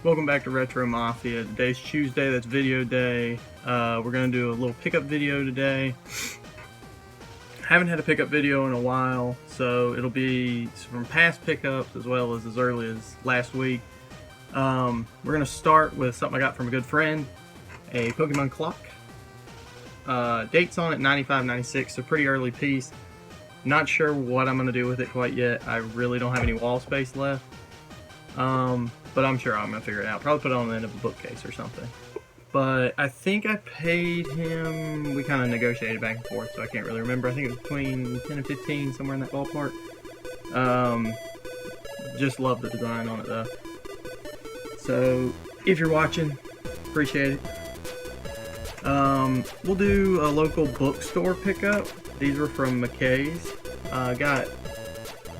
Welcome back to Retro Mafia. Today's Tuesday, that's video day. We're going to do a little pickup video today. Haven't had a pickup video in a while, so it'll be from past pickups as well as early as last week. We're going to start with something I got from a good friend, a Pokemon clock. Date's on it 95, 96, so pretty early piece. Not sure what I'm going to do with it quite yet. I really don't have any wall space left. But I'm sure I'm going to figure it out. Probably put it on the end of a bookcase or something. But I think I paid him, we kind of negotiated back and forth, so I can't really remember. I think it was between 10 and 15, somewhere in that ballpark. Just love the design on it though. So, if you're watching, appreciate it. We'll do a local bookstore pickup. These were from McKay's. Got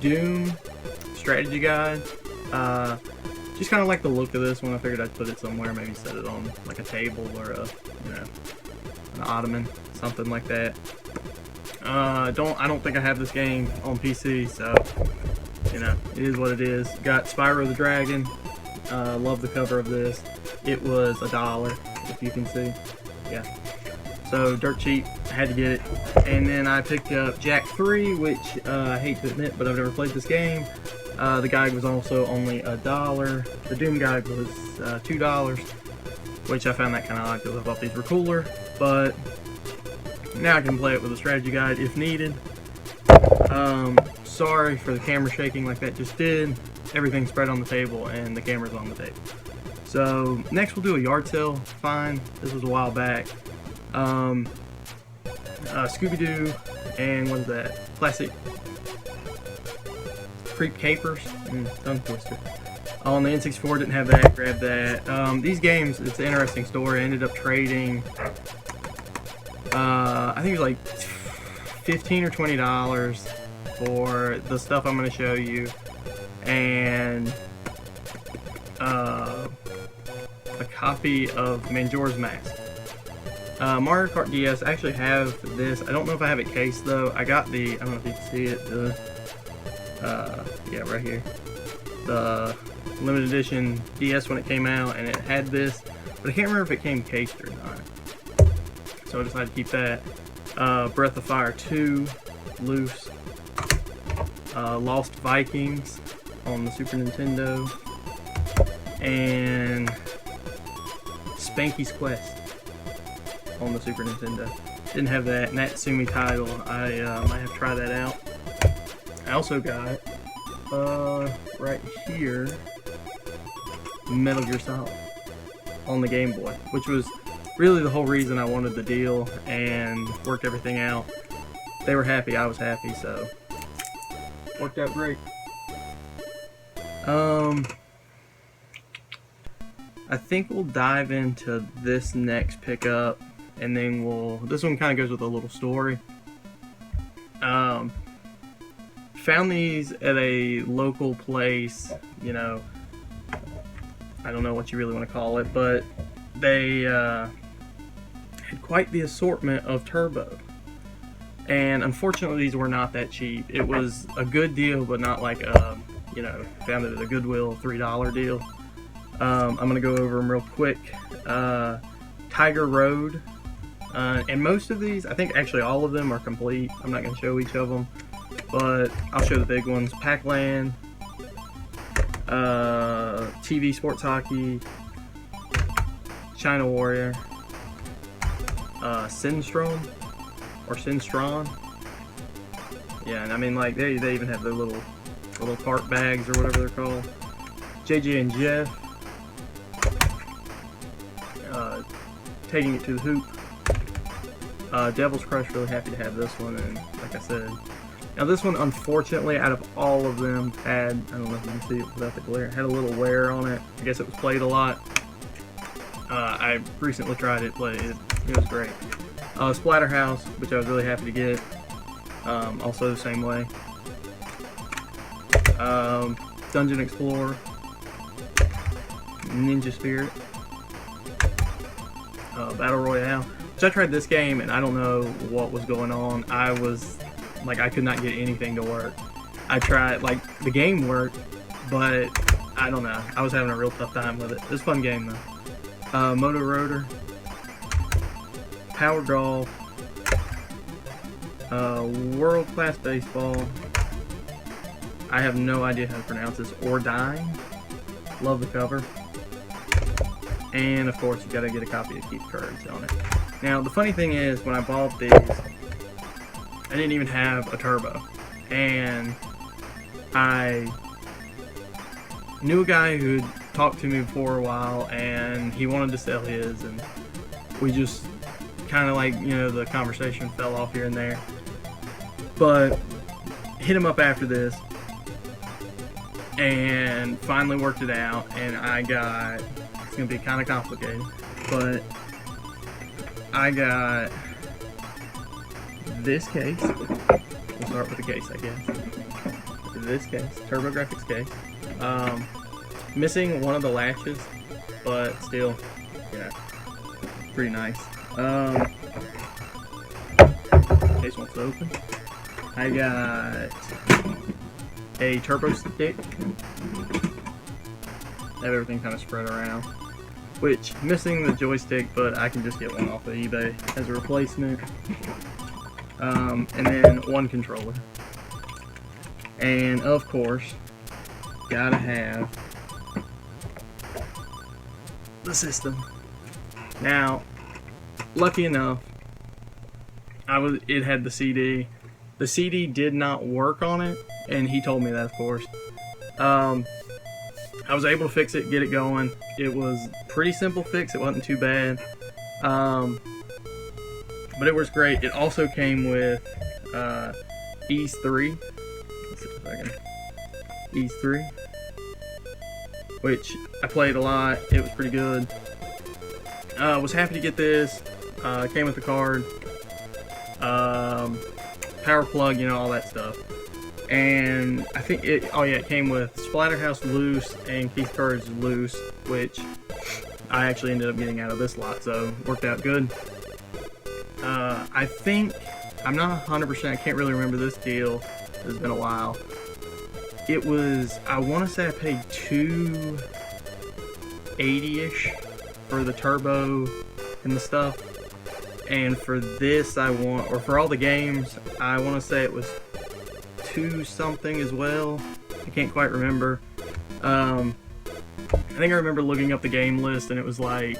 Doom Strategy Guide. Just kind of like the look of this one. I figured I'd put it somewhere, maybe set it on like a table or a, an ottoman, something like that. I don't think I have this game on PC, so it is what it is. Got Spyro the Dragon. Love the cover of this. It was $1, if you can see. Yeah. So dirt cheap. I had to get it. And then I picked up Jak 3, which I hate to admit, but I've never played this game. The guide was also only $1. The Doom guide was $2, which I found that kind of odd because I thought these were cooler. But now I can play it with a strategy guide if needed. Sorry for the camera shaking like that just did. Everything's spread on the table and the camera's on the table. So next we'll do a yard sale find. This was a while back. Scooby-Doo and what is that? Classic Creep Capers and Tongue Twister. On the N64, didn't have that, grabbed that. These games, it's an interesting story. I ended up trading, I think it was like $15 or $20 for the stuff I'm going to show you, and a copy of Majora's Mask. Mario Kart DS, I actually have this. I don't know if I have it cased though. I got the, I don't know if you can see it, yeah, right here. The limited edition DS when it came out, and it had this, but I can't remember if it came cased or not. So I decided to keep that. Breath of Fire 2, loose. Lost Vikings on the Super Nintendo. And Spanky's Quest on the Super Nintendo. Didn't have that. Natsumi title. I might have to try that out. I also got right here Metal Gear Solid on the Game Boy, which was really the whole reason I wanted the deal and worked everything out. They were happy, I was happy, so worked out great. I think we'll dive into this next pickup, and then this one kind of goes with a little story. Found these at a local place, I don't know what you really want to call it, but they had quite the assortment of Turbo. And unfortunately these were not that cheap. It was a good deal, but not like found it at a Goodwill $3 deal. I'm going to go over them real quick. Tiger Road. And most of these, I think actually all of them are complete. I'm not going to show each of them, but I'll show the big ones. Pac-Land, TV Sports Hockey, China Warrior, Sinstrom, or Sinstron. Yeah, and I mean, like, they even have their little cart bags or whatever they're called. JJ and Jeff, Taking It to the Hoop. Devil's Crush, really happy to have this one, and like I said, now this one, unfortunately, out of all of them, had, I don't know if you can see it without the glare, had a little wear on it. I guess it was played a lot. I recently tried it, played it, it was great. Splatterhouse, which I was really happy to get, also the same way. Dungeon Explorer, Ninja Spirit, Battle Royale. So I tried this game and I don't know what was going on. I could not get anything to work. I tried, like, the game worked, but I don't know. I was having a real tough time with it. It was a fun game though. Moto Rotor, Power Golf, World Class Baseball. I have no idea how to pronounce this. Or Dying. Love the cover. And of course, you gotta get a copy of Keith Courage on it. Now, the funny thing is, when I bought these, I didn't even have a turbo. And I knew a guy who'd talked to me for a while, and he wanted to sell his, and we just kind of like, you know, the conversation fell off here and there. But hit him up after this, and finally worked it out, and I got, it's gonna be kind of complicated, but I got this case. We'll start with the case, I guess. This case, TurboGrafx case. Missing one of the latches, but still, yeah, pretty nice. Case wants to open. I got a turbo stick. Have everything kind of spread around. Which, missing the joystick, but I can just get one off of eBay as a replacement. And then one controller. And of course, gotta have the system. Now, lucky enough, it had the CD. The CD did not work on it, and he told me that, of course. I was able to fix it, get it going. It was pretty simple fix. It wasn't too bad. But it was great. It also came with Ease 3. Let's see if I can. Ease 3. Which I played a lot. It was pretty good. Was happy to get this. Came with the card. Power plug, you know, all that stuff. And I think it, oh yeah, it came with Splatterhouse loose and Keith Courage loose, which I actually ended up getting out of this lot, so worked out good. I think, I'm not 100%, I can't really remember this deal, it's been a while. It was, I want to say I paid $280-ish for the turbo and the stuff. And for this, or for all the games, I want to say it was $2 something as well. I can't quite remember. I think I remember looking up the game list, and it was like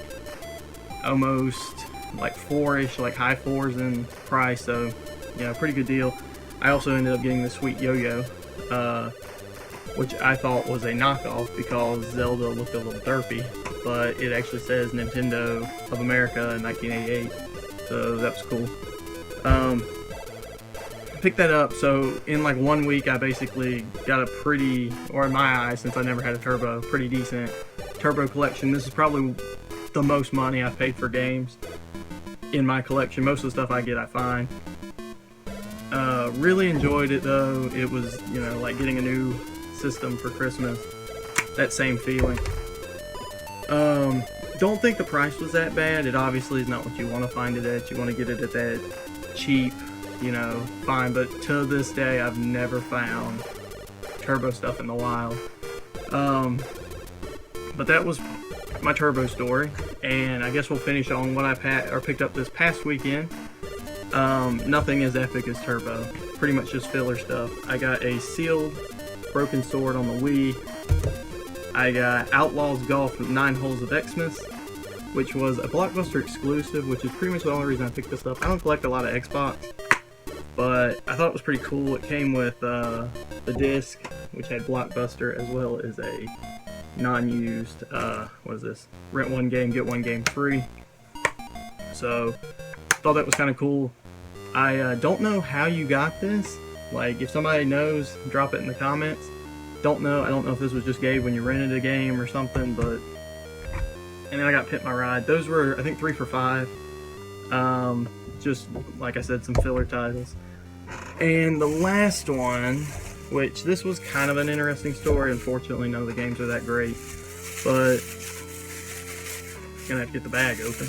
almost like 4-ish, like high 4s in price, so yeah, pretty good deal. I also ended up getting the Sweet Yo-Yo, which I thought was a knockoff because Zelda looked a little derpy, but it actually says Nintendo of America in 1988, so that was cool. Picked that up, so in like 1 week I basically got a pretty, or in my eyes, since I never had a turbo, pretty decent turbo collection. This is probably the most money I've paid for games in my collection. Most of the stuff I get I find. Really enjoyed it though. It was, you know, like getting a new system for Christmas. That same feeling. Don't think the price was that bad. It obviously is not what you want to find it at. You want to get it at that cheap, you know, fine. But to this day, I've never found turbo stuff in the wild. But that was my turbo story, and I guess we'll finish on what I picked up this past weekend. Nothing as epic as turbo. Pretty much just filler stuff. I got a sealed Broken Sword on the Wii. I got Outlaws Golf with 9 Holes of Xmas, which was a Blockbuster exclusive, which is pretty much the only reason I picked this up. I don't collect a lot of Xbox, but I thought it was pretty cool. It came with the disc, which had Blockbuster, as well as a non-used, what is this? Rent one game, get one game free. So, thought that was kind of cool. I don't know how you got this. Like, if somebody knows, drop it in the comments. I don't know if this was just gave when you rented a game or something, but... And then I got Pit My Ride. Those were, I think, 3 for $5. Just, like I said, some filler titles. And the last one, which this was kind of an interesting story. Unfortunately, none of the games are that great. But... Gonna have to get the bag open.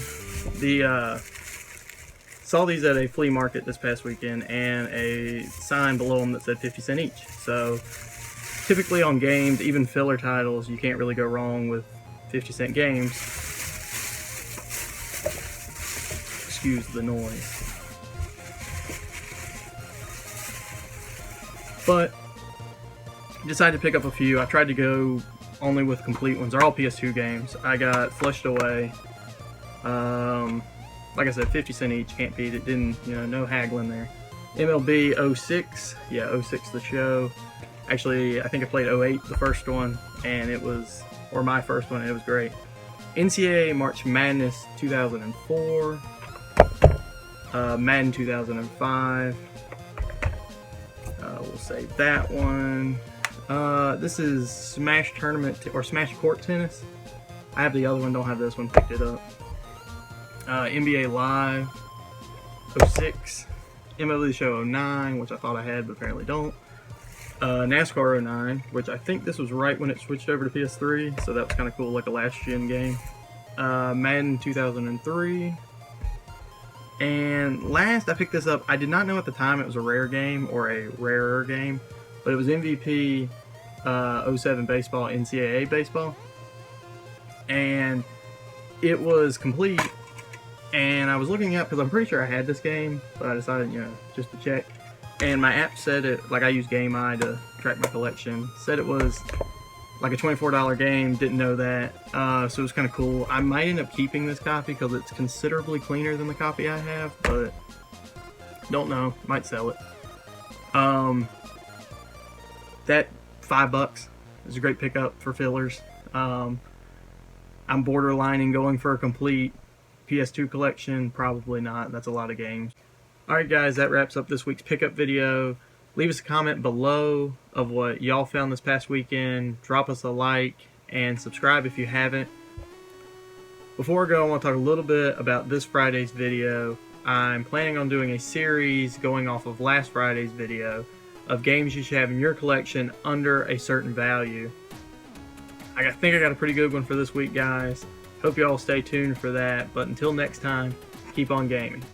Saw these at a flea market this past weekend, and a sign below them that said 50 cents each. So typically on games, even filler titles, you can't really go wrong with 50-cent games. Excuse the noise. But decided to pick up a few. I tried to go only with complete ones. They're all PS2 games. I got Flushed Away. Like I said, 50 cents each, can't beat it. Didn't, no haggling there. MLB 06, yeah, 06 the show. Actually, I think I played 08, the first one, and it was, or my first one, and it was great. NCAA March Madness 2004, Madden 2005. We'll save that one. This is Smash Tournament or Smash Court Tennis. I have the other one, don't have this one, picked it up. NBA Live 06, MLB The Show 09, which I thought I had but apparently don't. NASCAR 09, which I think this was right when it switched over to PS3, so that was kind of cool, like a last gen game. Madden 2003. And last, I picked this up. I did not know at the time it was a rare game or a rarer game, but it was MVP 07 Baseball, NCAA Baseball. And it was complete. And I was looking up because I'm pretty sure I had this game, but I decided, just to check. And my app said it, like I use Game Eye to track my collection, said it was like a $24 game, didn't know that, so it was kind of cool. I might end up keeping this copy because it's considerably cleaner than the copy I have, but don't know, might sell it. That $5 is a great pickup for fillers. I'm borderlining going for a complete PS2 collection, probably not, that's a lot of games. Alright guys, that wraps up this week's pickup video. Leave us a comment below of what y'all found this past weekend. Drop us a like and subscribe if you haven't. Before I go, I want to talk a little bit about this Friday's video. I'm planning on doing a series going off of last Friday's video of games you should have in your collection under a certain value. I think I got a pretty good one for this week, guys. Hope y'all stay tuned for that, but until next time, keep on gaming.